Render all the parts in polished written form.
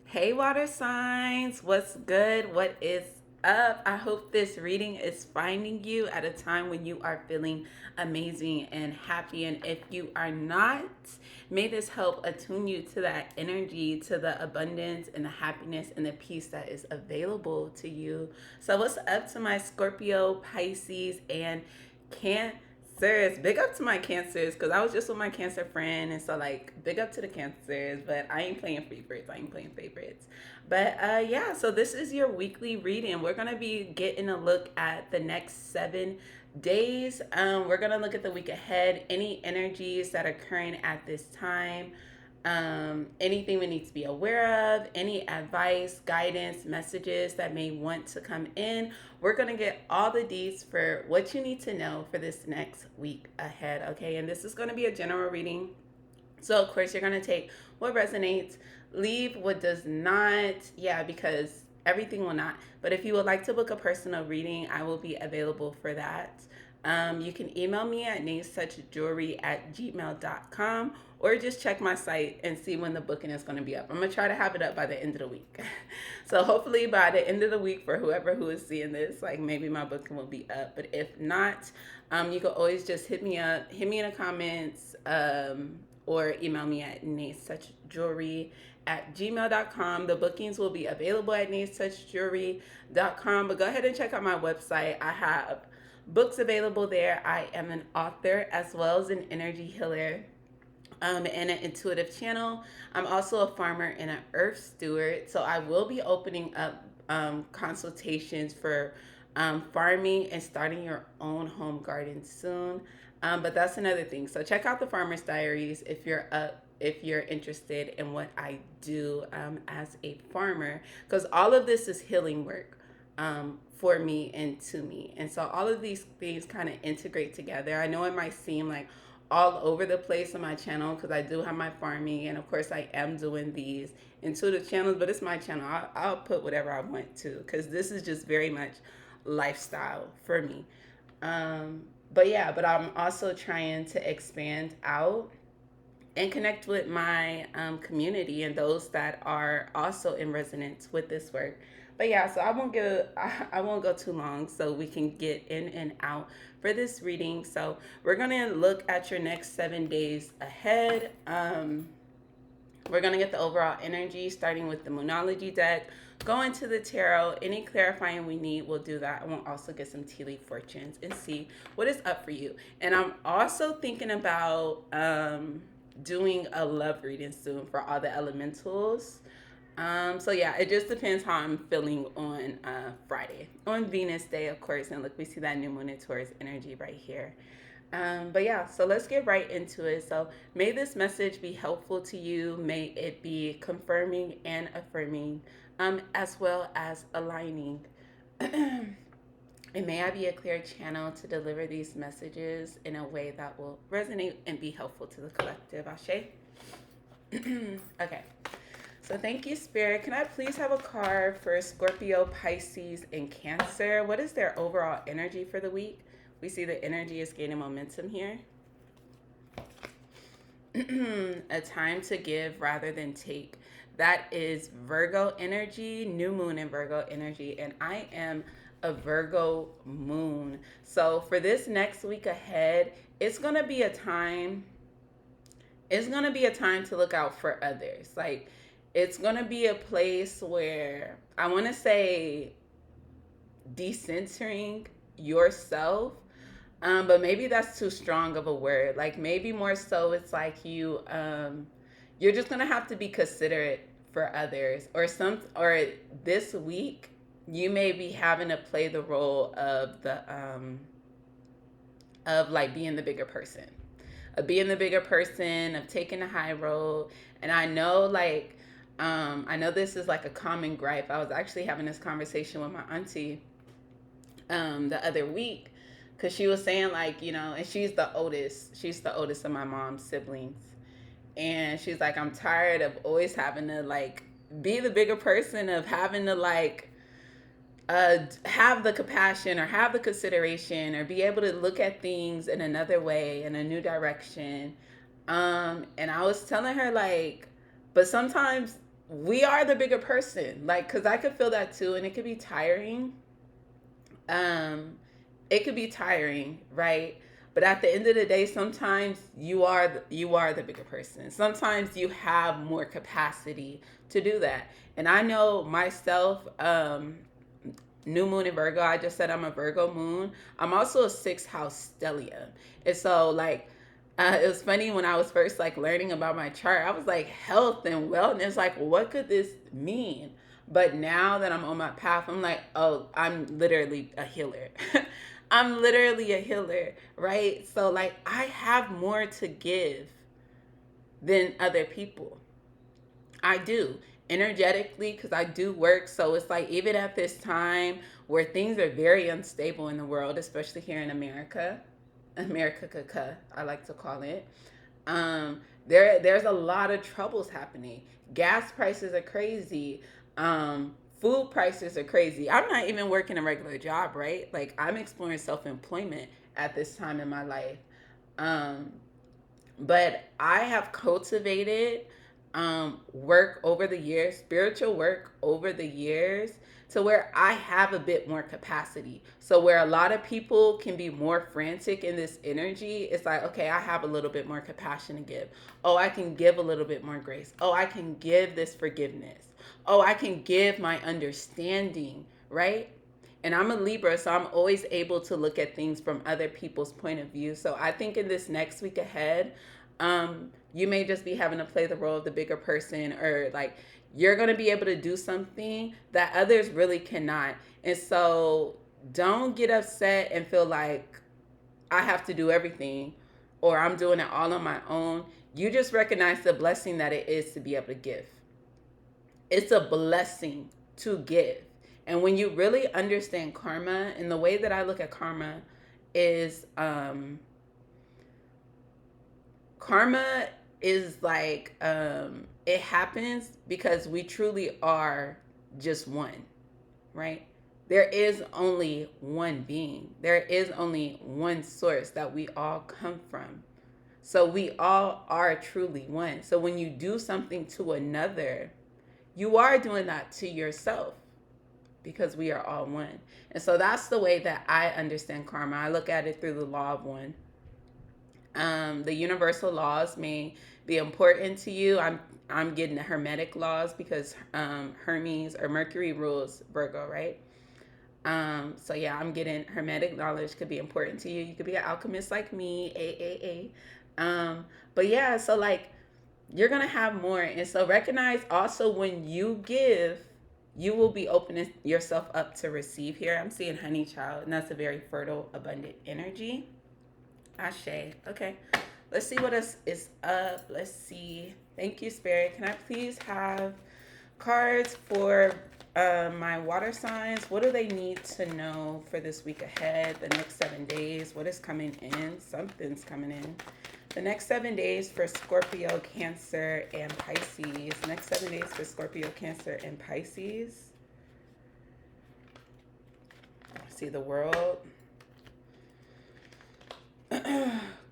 Hey, water signs, what's good? What is up? I hope this reading is finding you at a time when you are feeling amazing and happy. And if you are not, may this help attune you to that energy, to the abundance and the happiness and the peace that is available to you. So, what's up to my Scorpio, Pisces, and Cancer? Big up to my Cancers because I was just with my Cancer friend, and so like big up to the Cancers. But I ain't playing favorites. I ain't playing favorites. But yeah, so this is your weekly reading. We're gonna be getting a look at the next 7 days. We're gonna look at the week ahead, any energies that are occurring at this time, anything we need to be aware of, any advice, guidance, messages that may want to come in. We're going to get all the deeds for what you need to know for this next week ahead, okay? And this is going to be a general reading. So, of course, you're going to take what resonates, leave what does not, yeah, because everything will not. But if you would like to book a personal reading, I will be available for that. You can email me at namesuchjewelry@gmail.com or just check my site and see when the booking is going to be up. I'm going to try to have it up by the end of the week. So hopefully by the end of the week, for whoever who is seeing this, like maybe my booking will be up. But if not, you can always just hit me up, hit me in the comments, or email me at natesuchjewelry@gmail.com. The bookings will be available at natesuchjewelry.com. But go ahead and check out my website. I have books available there. I am an author as well as an energy healer, and an intuitive channel. I'm also a farmer and an earth steward. So I will be opening up consultations for farming and starting your own home garden soon. But that's another thing. So check out the Farmer's Diaries if you're interested in what I do as a farmer, because all of this is healing work for me and to me. And so all of these things kind of integrate together. I know it might seem like all over the place on my channel because I do have my farming, and of course I am doing these intuitive channels, but it's my channel. I'll put whatever I want to because this is just very much lifestyle for me. But yeah, but I'm also trying to expand out and connect with my community and those that are also in resonance with this work. But yeah, so I won't go too long so we can get in and out for this reading. So we're gonna look at your next 7 days ahead. We're gonna get the overall energy starting with the Moonology deck. Go into the tarot. Any clarifying we need, we'll do that. I will also get some tea leaf fortunes and see what is up for you. And I'm also thinking about doing a love reading soon for all the elementals. So yeah, it just depends how I'm feeling on Friday. On Venus Day, of course, and look, we see that new moon in Taurus energy right here. But yeah, so let's get right into it. So may this message be helpful to you. May it be confirming and affirming, as well as aligning. And may I be a clear channel to deliver these messages in a way that will resonate and be helpful to the collective. Ashe? Okay. So thank you, Spirit. Can I please have a card for Scorpio, Pisces, and Cancer? What is their overall energy for the week? We see the energy is gaining momentum here. A time to give rather than take. That is Virgo energy, new moon in Virgo energy, and I am a Virgo moon. So for this next week ahead, it's going to be a time to look out for others. Like it's going to be a place where I want to say decentering yourself, but maybe that's too strong of a word. Like maybe more so it's like you're just gonna have to be considerate for others, or this week you may be having to play the role of the of like being the bigger person, of taking the high road. And I know I know this is like a common gripe. I was actually having this conversation with my auntie the other week because she was saying like, and she's the oldest of my mom's siblings, and she's like, I'm tired of always having to like be the bigger person, of having to like have the compassion or have the consideration or be able to look at things in another way, in a new direction. And I was telling her like, but sometimes we are the bigger person. Like, cause I could feel that too, and it could be tiring. Um, it could be tiring, right? But at the end of the day, sometimes you are the bigger person. Sometimes you have more capacity to do that. And I know myself, new moon in Virgo. I just said I'm a Virgo moon. I'm also a sixth house stellium. And so like it was funny when I was first like learning about my chart. I was like health and wellness. Like what could this mean? But now that I'm on my path, I'm like, oh, I'm literally a healer. I'm literally a healer, right? So like I have more to give than other people. I do energetically because I do work. So it's like even at this time where things are very unstable in the world, especially here in America, America, I like to call it. There's a lot of troubles happening. Gas prices are crazy. Food prices are crazy. I'm not even working a regular job, right? Like I'm exploring self employment at this time in my life. Um, but I have cultivated work over the years, spiritual work over the years, to where I have a bit more capacity. So where a lot of people can be more frantic in this energy, it's like, okay, I have a little bit more compassion to give. Oh, I can give a little bit more grace. Oh, I can give this forgiveness. Oh, I can give my understanding, right? And I'm a Libra, so I'm always able to look at things from other people's point of view. So I think in this next week ahead, you may just be having to play the role of the bigger person, or like you're going to be able to do something that others really cannot. And so don't get upset and feel like I have to do everything or I'm doing it all on my own. You just recognize the blessing that it is to be able to give. It's a blessing to give. And when you really understand karma, and the way that I look at karma is karma is like it happens because we truly are just one, right? There is only one being. There is only one source that we all come from. So we all are truly one. So when you do something to another, you are doing that to yourself because we are all one. And so that's the way that I understand karma. I look at it through the law of one. The universal laws may be important to you. I'm getting the hermetic laws because Hermes or Mercury rules Virgo, right? So yeah, I'm getting hermetic knowledge could be important to you. You could be an alchemist like me, a. But yeah, so like you're gonna have more, and so recognize also when you give, you will be opening yourself up to receive. Here, I'm seeing honey child, and that's a very fertile, abundant energy. Ashe. Okay. Let's see what else is up. Let's see. Thank you, Spirit. Can I please have cards for my water signs? What do they need to know for this week ahead, the next 7 days? What is coming in? Something's coming in. The next 7 days for Scorpio, Cancer, and Pisces. Next 7 days for Scorpio, Cancer, and Pisces. See the world.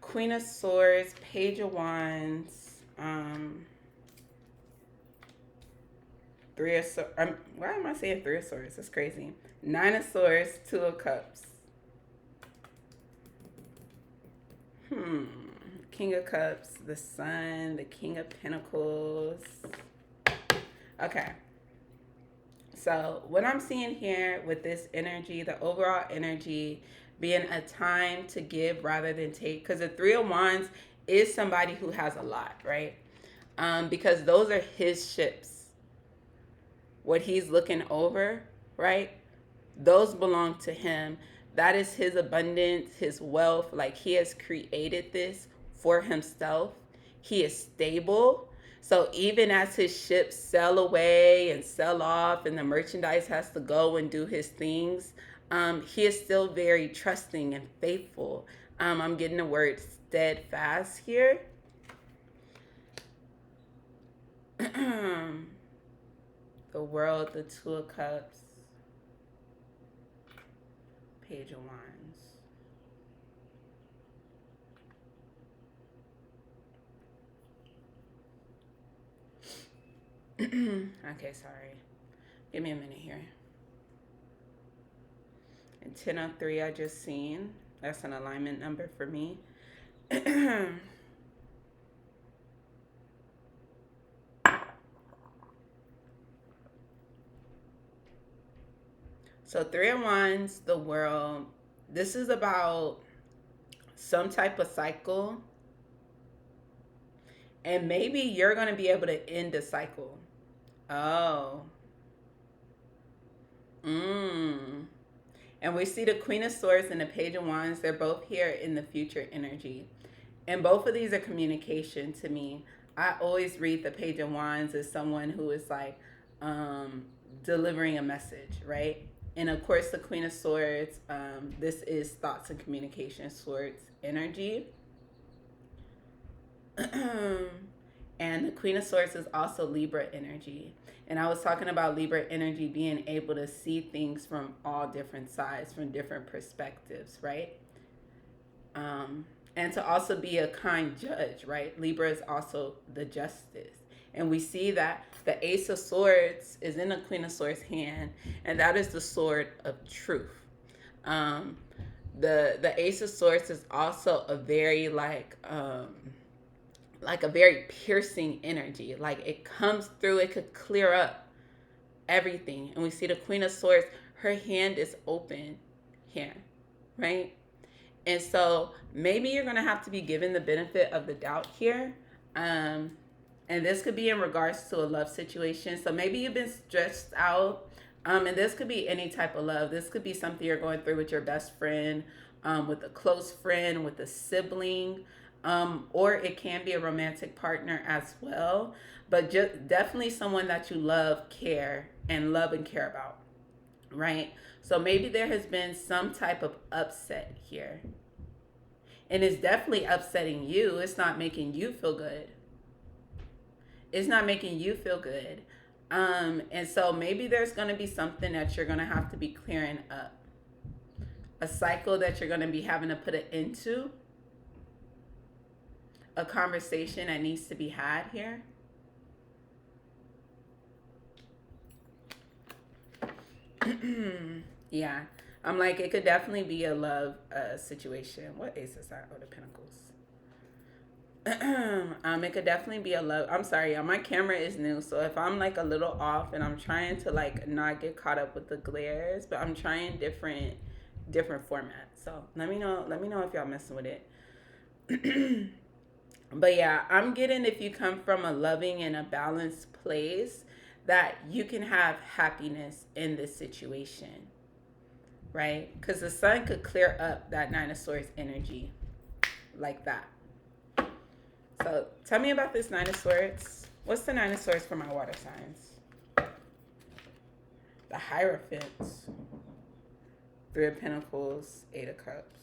Queen of Swords, Page of Wands, Three of Swords. Why am I saying Three of Swords? That's crazy. Nine of Swords, Two of Cups. King of Cups, the Sun, the King of Pentacles. Okay. So what I'm seeing here with this energy, the overall energy being a time to give rather than take, because the Three of Wands is somebody who has a lot, right? Because those are his ships. What he's looking over, right? Those belong to him. That is his abundance, his wealth. Like he has created this for himself. He is stable. So even as his ships sail away and sell off and the merchandise has to go and do his things, he is still very trusting and faithful. I'm getting the word steadfast here. The World, the Two of Cups, Page of Wands. Okay, sorry. Give me a minute here. And 1003 I just seen. That's an alignment number for me. So 3 of Wands, the world. This is about some type of cycle. And maybe you're going to be able to end a cycle. Oh. Mmm. And we see the Queen of Swords and the Page of Wands. They're both here in the future energy. And both of these are communication to me. I always read the Page of Wands as someone who is like delivering a message, right? And of course, the Queen of Swords, this is thoughts and communication, swords energy. And the Queen of Swords is also Libra energy. And I was talking about Libra energy being able to see things from all different sides, from different perspectives, right? And to also be a kind judge, right? Libra is also the justice. And we see that the Ace of Swords is in the Queen of Swords hand, and that is the sword of truth. Um, the Ace of Swords is also a very like a very piercing energy. Like it comes through, it could clear up everything. And we see the Queen of Swords, her hand is open here, right? And so maybe you're going to have to be given the benefit of the doubt here. And this could be in regards to a love situation. So maybe you've been stressed out. And this could be any type of love. This could be something you're going through with your best friend, with a close friend, with a sibling, or it can be a romantic partner as well. But just definitely someone that you love, care, and love and care about, right? So maybe there has been some type of upset here. And it's definitely upsetting you. It's not making you feel good. It's not making you feel good. And so maybe there's going to be something that you're going to have to be clearing up. A cycle that you're going to be having to put an end to. A conversation that needs to be had here. Yeah. I'm like, it could definitely be a love situation. What ace is that? Oh, the Pentacles. It could definitely be a love. I'm sorry, y'all. My camera is new, so if I'm like a little off, and I'm trying to like not get caught up with the glares, but I'm trying different formats. So let me know. Let me know if y'all messing with it. But yeah, I'm getting, if you come from a loving and a balanced place, that you can have happiness in this situation, right? Because the sun could clear up that Nine of Swords energy like that. So tell me about this Nine of Swords. What's the Nine of Swords for my water signs? The Hierophant. Three of Pentacles, Eight of Cups.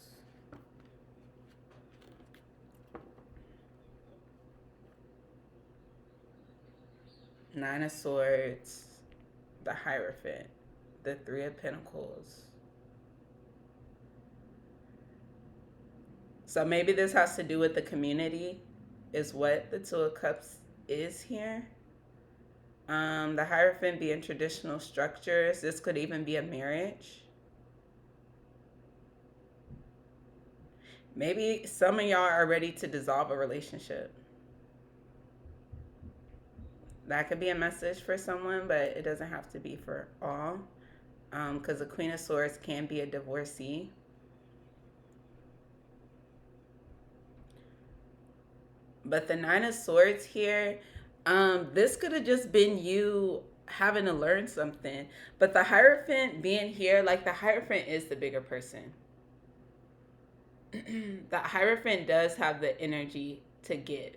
Nine of Swords, the Hierophant, the Three of Pentacles. So maybe this has to do with the community, is what the Two of Cups is here. The Hierophant being traditional structures. This could even be a marriage. Maybe some of y'all are ready to dissolve a relationship. That could be a message for someone, but it doesn't have to be for all. Because the Queen of Swords can be a divorcee. But the Nine of Swords here, this could have just been you having to learn something. But the Hierophant being here, like the Hierophant is the bigger person. The Hierophant does have the energy to give.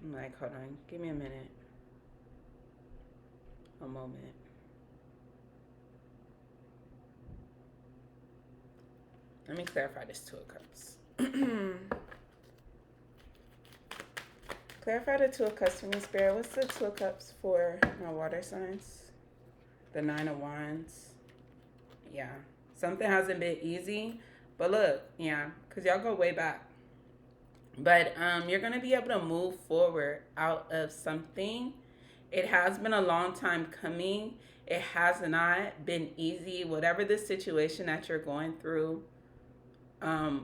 I'm like, hold on, give me a minute. A moment. Let me clarify this Two of Cups. Clarify the Two of Cups for me, Spirit. What's the Two of Cups for my water signs? The Nine of Wands. Yeah. Something hasn't been easy. But look, yeah, because y'all go way back. But you're going to be able to move forward out of something. It has been a long time coming. It has not been easy. Whatever the situation that you're going through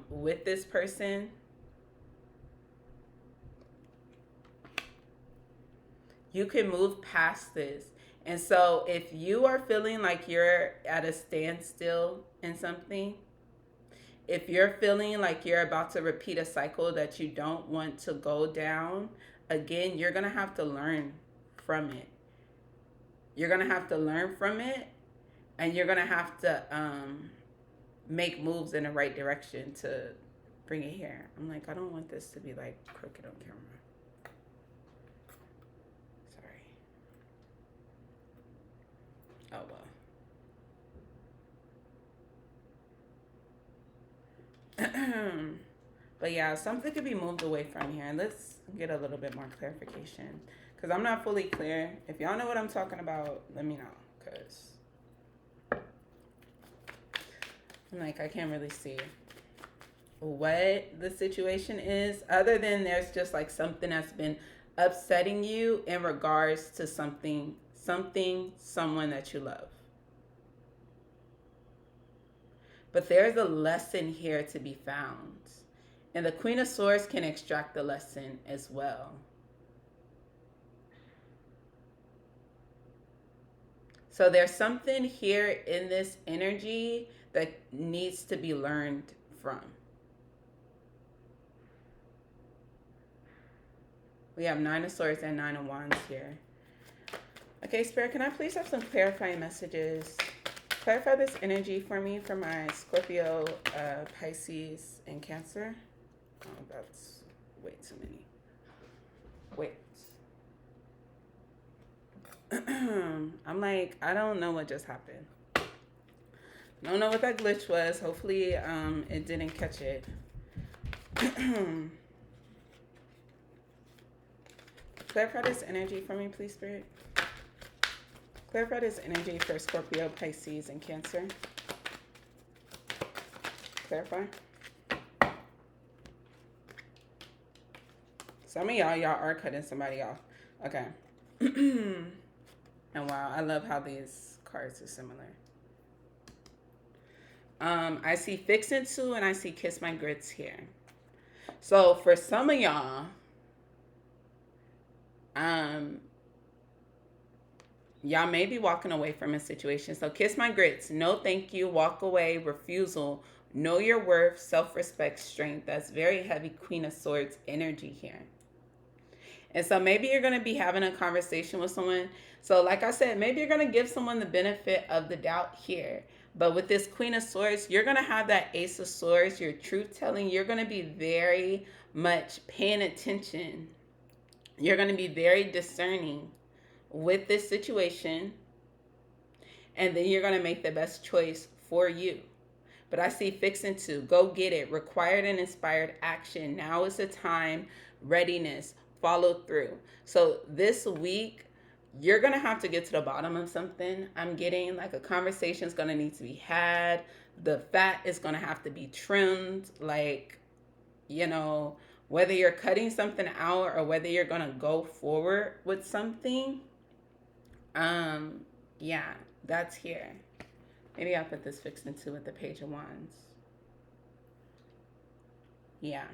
with this person, you can move past this. And so if you are feeling like you're at a standstill in something, if you're feeling like you're about to repeat a cycle that you don't want to go down, again, you're going to have to learn from it. You're going to have to learn from it, and you're going to have to make moves in the right direction to bring it here. I'm like, I don't want this to be like crooked on camera. Sorry. Oh, well. But yeah, something could be moved away from here. Let's get a little bit more clarification. Because I'm not fully clear. If y'all know what I'm talking about, let me know. Because I'm like, I can't really see what the situation is. Other than there's just like something that's been upsetting you in regards to something, someone that you love. But there's a lesson here to be found. And the Queen of Swords can extract the lesson as well. So there's something here in this energy that needs to be learned from. We have 9 of Swords and 9 of Wands here. Okay, Spirit, can I please have some clarifying messages? Clarify this energy for me for my Scorpio, Pisces, and Cancer. Oh, that's way too many. Wait. I'm like, I don't know what just happened. I don't know what that glitch was. Hopefully, it didn't catch it. Clarify this energy for me, please, Spirit. Clarify this energy for Scorpio, Pisces, and Cancer. Clarify. Some of y'all are cutting somebody off. Okay. And wow, I love how these cards are similar. I see Fix Into and I see Kiss My Grits here. So for some of y'all, y'all may be walking away from a situation. So Kiss My Grits, no thank you, walk away, refusal, know your worth, self-respect, strength. That's very heavy Queen of Swords energy here. And so maybe you're going to be having a conversation with someone. So like I said, maybe you're going to give someone the benefit of the doubt here. But with this Queen of Swords, you're going to have that Ace of Swords, your truth telling. You're going to be very much paying attention. You're going to be very discerning with this situation. And then you're going to make the best choice for you. But I see Fix Into, go get it, required and inspired action. Now is the time, readiness, follow through. So this week, you're going to have to get to the bottom of something. I'm getting like a conversation is going to need to be had. The fat is going to have to be trimmed. Like, you know, whether you're cutting something out or whether you're going to go forward with something. Yeah, that's here. Maybe I'll put this Fix Into with the Page of Wands. Yeah.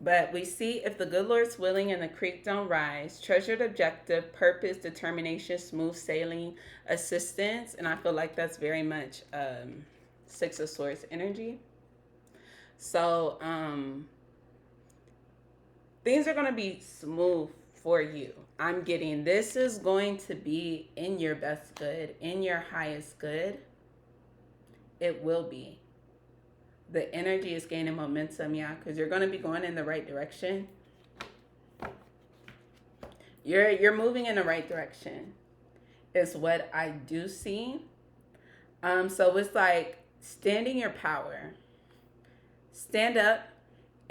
But we see if the good Lord's willing and the creek don't rise, treasured objective, purpose, determination, smooth sailing, assistance. And I feel like that's very much Six of Swords energy. So things are going to be smooth for you. I'm getting this is going to be in your best good, in your highest good. It will be. The energy is gaining momentum, yeah, because you're going to be going in the right direction. You're moving in the right direction is what I do see. So it's like standing your power. Stand up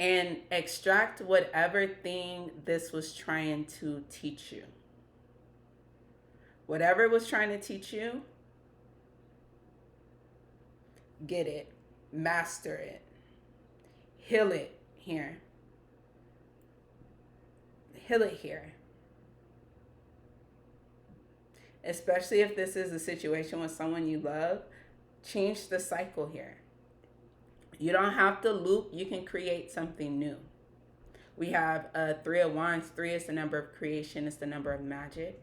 and extract whatever thing this was trying to teach you. Whatever it was trying to teach you, get it. Master it. Heal it here. Heal it here. Especially if this is a situation with someone you love, change the cycle here. You don't have to loop, you can create something new. We have Three of Wands. 3 is the number of creation, it's the number of magic.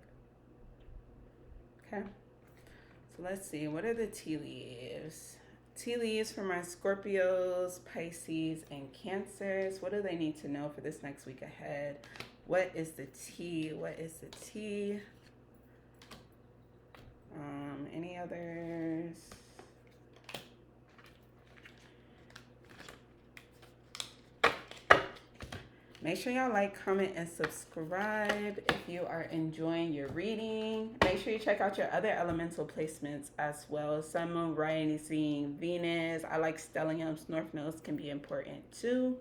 Okay. So let's see, what are the tea leaves? Tea leaves for my Scorpios, Pisces, and Cancers. What do they need to know for this next week ahead? What is the tea? What is the tea? Any others? Make sure y'all like, comment, and subscribe if you are enjoying your reading. Make sure you check out your other elemental placements as well. Sun, Moon, Rising, Venus. I like stelliums. North nodes can be important too.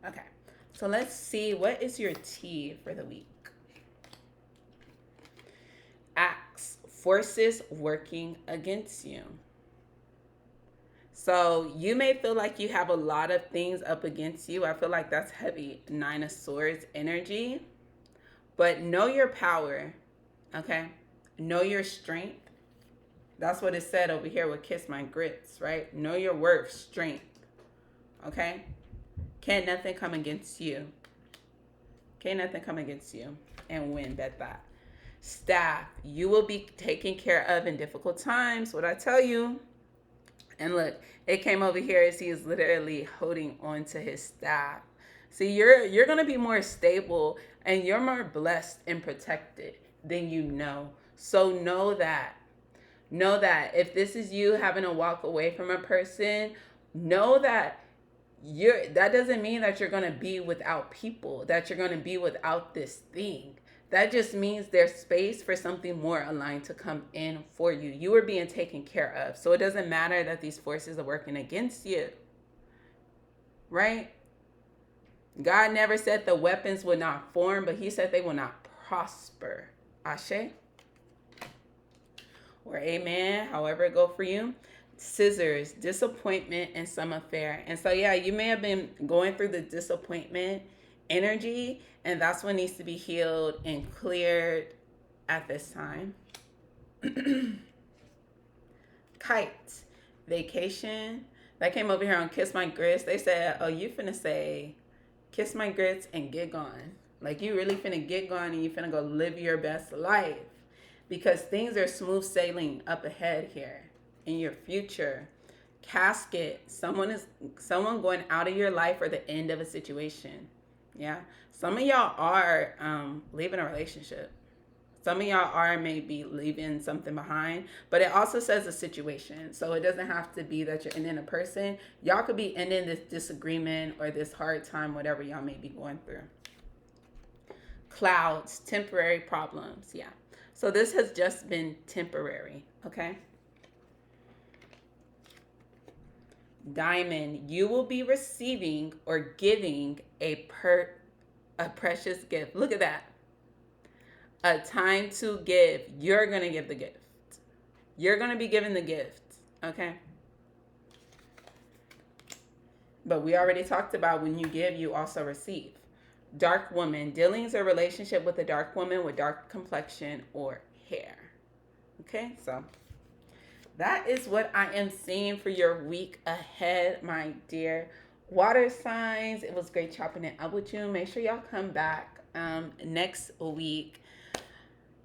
Okay, so let's see. What is your tea for the week? Axe. Forces working against you. So you may feel like you have a lot of things up against you. I feel like that's heavy 9 of Swords energy. But know your power, okay? Know your strength. That's what it said over here with Kiss My Grits, right? Know your worth, strength, okay? Can't nothing come against you. Can't nothing come against you and win, bet that. Staff, you will be taken care of in difficult times. What I tell you. And look, it came over here as he is literally holding on to his staff. See, you're going to be more stable and you're more blessed and protected than you know. So know that. Know that if this is you having to walk away from a person, know that that doesn't mean that you're going to be without people, that you're going to be without this thing. That just means there's space for something more aligned to come in for you. You are being taken care of. So it doesn't matter that these forces are working against you. Right? God never said the weapons would not form, but he said they will not prosper. Ashe? Or amen, however it go for you. Scissors, disappointment in some affair. And so, yeah, you may have been going through the disappointment energy, and that's what needs to be healed and cleared at this time. Kite, vacation. That came over here on Kiss My Grits. They said, oh, you finna say kiss my grits and get gone. Like you really finna get gone and you finna go live your best life. Because things are smooth sailing up ahead here in your future. Casket, someone going out of your life or the end of a situation. Yeah, some of y'all are leaving a relationship. Some of y'all are maybe leaving something behind, but it also says a situation. So it doesn't have to be that you're ending a person. Y'all could be ending this disagreement or this hard time, whatever y'all may be going through. Clouds, temporary problems. Yeah. So this has just been temporary. Okay. Diamond, you will be receiving or giving a precious gift. Look at that. A time to give. You're going to give the gift. You're going to be given the gift. Okay? But we already talked about when you give, you also receive. Dark woman, dealings or relationship with a dark woman with dark complexion or hair. Okay? So that is what I am seeing for your week ahead, my dear water signs. It was great chopping it up with you. Make sure y'all come back next week.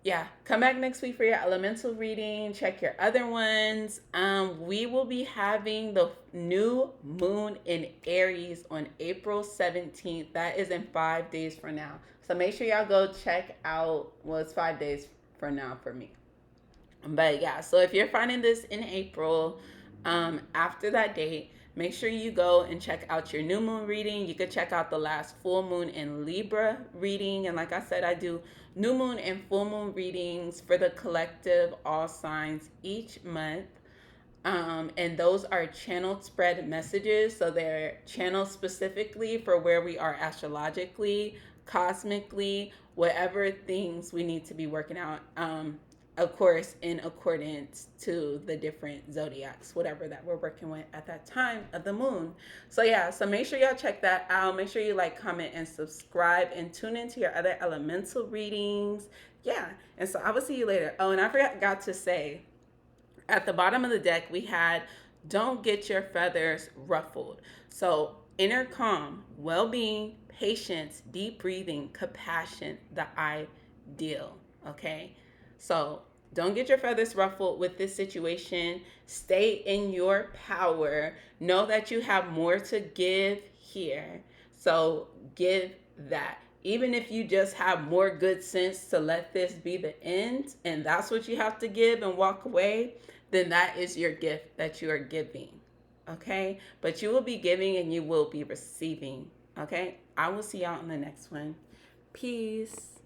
Yeah, come back next week for your elemental reading. Check your other ones. We will be having the new moon in Aries on April 17th. That is in 5 days from now. So make sure y'all go check out, well, it's 5 days from now for me. But yeah, so if you're finding this in April, after that date, make sure you go and check out your new moon reading. You could check out the last full moon in Libra reading. And like I said, I do new moon and full moon readings for the collective, all signs each month. And those are channeled spread messages. So they're channeled specifically for where we are astrologically, cosmically, whatever things we need to be working out. of course, in accordance to the different zodiacs, whatever that we're working with at that time of the moon. So yeah, so make sure y'all check that out. Make sure you like, comment, and subscribe, and tune into your other elemental readings. Yeah, and so I will see you later. Oh, and I forgot to say, at the bottom of the deck, we had don't get your feathers ruffled. So inner calm, well-being, patience, deep breathing, compassion, the ideal. Okay, so don't get your feathers ruffled with this situation. Stay in your power. Know that you have more to give here. So give that. Even if you just have more good sense to let this be the end, and that's what you have to give and walk away, then that is your gift that you are giving. Okay? But you will be giving and you will be receiving. Okay? I will see y'all in the next one. Peace.